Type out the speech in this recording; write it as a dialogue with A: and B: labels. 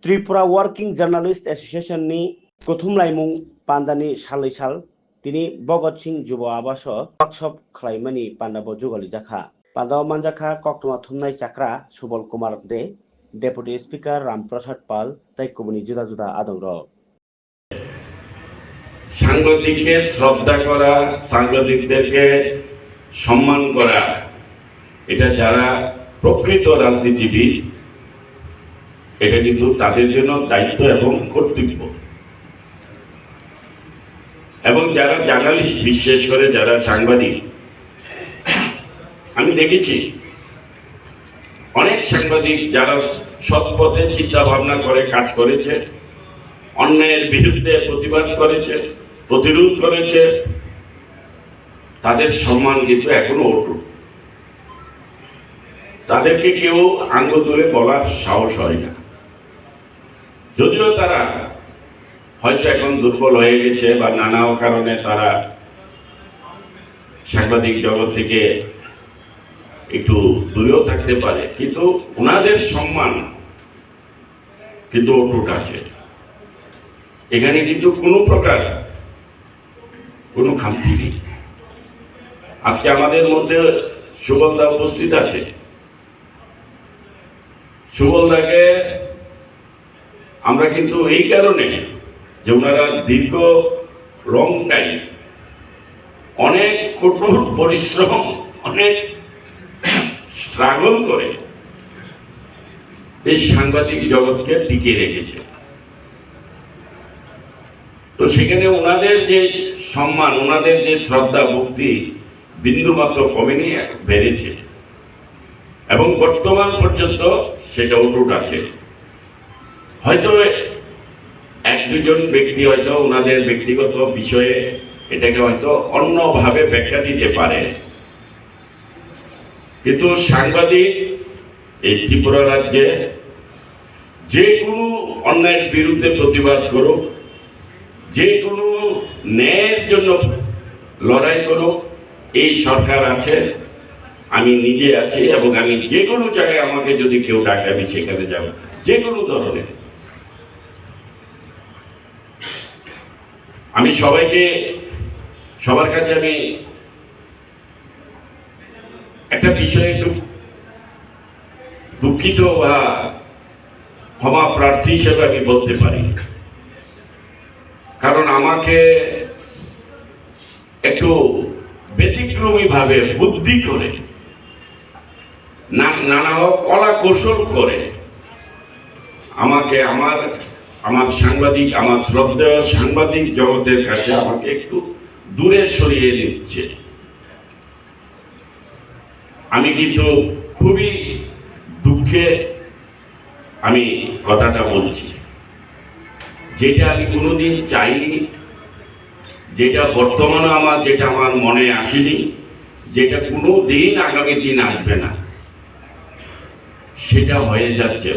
A: Tripura working journalist एसोसिएशननि Gautam लाइमुं पान्डानि साल तिनि भगत सिंह जुब आवास वर्कशप खालामनायनि पान्डाबो जुगालि जाखा पान्डाव मानजाखा कक्टमा थुमनाय चाक्रा सुबल कुमार दे डेपुटी स्पीकर रामप्रसाद पाल ताइकुबनि जुदा जुदा आदं र
B: সাংবাদিককে শ্রদ্ধা করা, সাংবাদিকদেরকে সম্মান করা, এটা যারা প্রকৃত রাজনীতিবিদ এটা কিন্তু তাদের জন্য দায়িত্ব এবং কর্তব্য। এবং যারা জার্নালিস্ট, বিশেষ করে যারা সাংবাদিক, আমি দেখেছি অনেক সাংবাদিক যারা সৎ পথে চিন্তা ভাবনা করে কাজ করেছে, অন্যায়ের বিরুদ্ধে প্রতিবাদ করেছে, প্রতিরোধ করেছে, তাদের সম্মান কিন্তু এখনো অটুট। তাদেরকে কেউ আঙ্গুল তুলে বলার সাহস হয় না, যদিও তারা হয়তো এখন দুর্বল হয়ে গেছে বা নানা কারণে তারা সাংবাদিক জগৎ থেকে একটু দূরেও থাকতে পারে, কিন্তু ওনাদের সম্মান কিন্তু অটুট আছে। এখানে কিন্তু কোনো প্রকার কোনো খামতি নেই। আজকে আমাদের মধ্যে সুবলদা উপস্থিত আছে। সুবলদাকে আমরা কিন্তু এই কারণে যে ওনারা দীর্ঘ লং টাইম অনেক কঠোর পরিশ্রম, অনেক স্ট্রাগল করে এই সাংবাদিক জগৎকে টিকিয়ে রেখেছে। তো সেখানে ওনাদের যে সম্মান, ওনাদের যে শ্রদ্ধা ভক্তি বিন্দুমাত্র কমেনি, বেড়েছে এবং বর্তমান পর্যন্ত সেটা অটুট আছে। হয়তো এক দুজন ব্যক্তি হয়তো ওনাদের ব্যক্তিগত বিষয়ে এটাকে হয়তো অন্যভাবে ব্যাখ্যা দিতে পারে, কিন্তু সাংবাদিক এই ত্রিপুরা রাজ্যে যে কোনো অন্যায়ের বিরুদ্ধে প্রতিবাদ করুক, যে কোনো ন্যায়ের জন্য লড়াই করুক, এই সরকার আছে, আমি নিজে আছি এবং আমি যে কোনো জায়গায় আমাকে যদি কেউ ডাকে আমি সেখানে যাব, যে কোনো ধরনের। আমি সবার কাছে আমি একটা বিষয়ে একটু দুঃখিত বা ক্ষমা প্রার্থী হিসেবে আমি বলতে পারি, কারণ আমাকে একটু ব্যতিক্রমী ভাবে বুদ্ধি করে নানা কলা কৌশল করে আমাকে আমার সাংবাদিক, আমার শ্রদ্ধেয় সাংবাদিক জগতের কাছে আমাকে একটু দূরে সরিয়ে নিচ্ছে। আমি কিন্তু খুবই দুঃখে আমি কথাটা বলছি, যেটা আমি কোনোদিন চাইনি, যেটা বর্তমানে যেটা আমার মনে আসেনি, যেটা কোনো দিন আগামী দিন আসবে না, সেটা হয়ে যাচ্ছে।